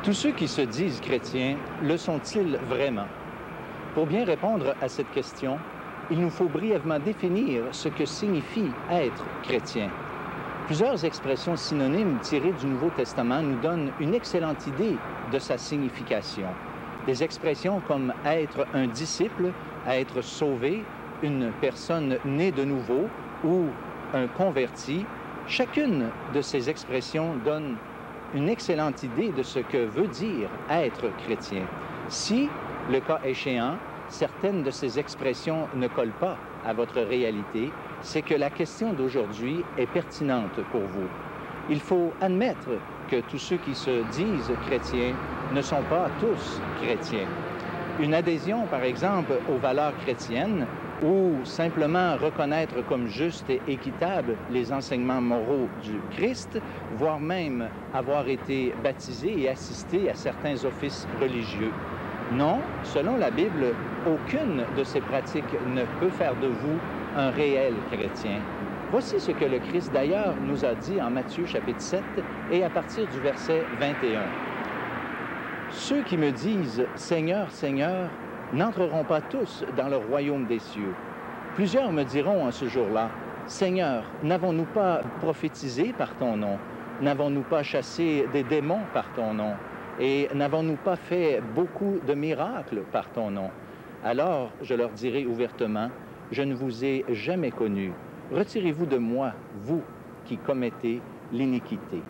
Tous ceux qui se disent chrétiens, le sont-ils vraiment? Pour bien répondre à cette question, il nous faut brièvement définir ce que signifie être chrétien. Plusieurs expressions synonymes tirées du Nouveau Testament nous donnent une excellente idée de sa signification. Des expressions comme être un disciple, être sauvé, une personne née de nouveau ou un converti, chacune de ces expressions donne une excellente idée de ce que veut dire être chrétien. Si, le cas échéant, certaines de ces expressions ne collent pas à votre réalité, c'est que la question d'aujourd'hui est pertinente pour vous. Il faut admettre que tous ceux qui se disent chrétiens ne sont pas tous chrétiens. Une adhésion, par exemple, aux valeurs chrétiennes ou simplement reconnaître comme juste et équitable les enseignements moraux du Christ, voire même avoir été baptisé et assisté à certains offices religieux. Non, selon la Bible, aucune de ces pratiques ne peut faire de vous un réel chrétien. Voici ce que le Christ d'ailleurs nous a dit en Matthieu chapitre 7 et à partir du verset 21. Ceux qui me disent « Seigneur, Seigneur », n'entreront pas tous dans le royaume des cieux. Plusieurs me diront en ce jour-là, « Seigneur, n'avons-nous pas prophétisé par ton nom? N'avons-nous pas chassé des démons par ton nom? Et n'avons-nous pas fait beaucoup de miracles par ton nom? » Alors je leur dirai ouvertement, « Je ne vous ai jamais connus. Retirez-vous de moi, vous qui commettez l'iniquité. »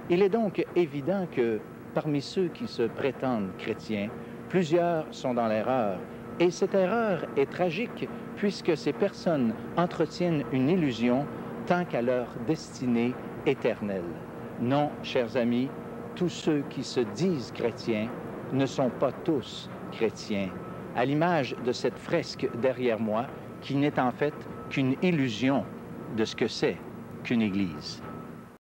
Il est donc évident que parmi ceux qui se prétendent chrétiens, plusieurs sont dans l'erreur. Et cette erreur est tragique puisque ces personnes entretiennent une illusion tant qu'à leur destinée éternelle. Non, chers amis, tous ceux qui se disent chrétiens ne sont pas tous chrétiens. À l'image de cette fresque derrière moi, qui n'est en fait qu'une illusion de ce que c'est qu'une Église.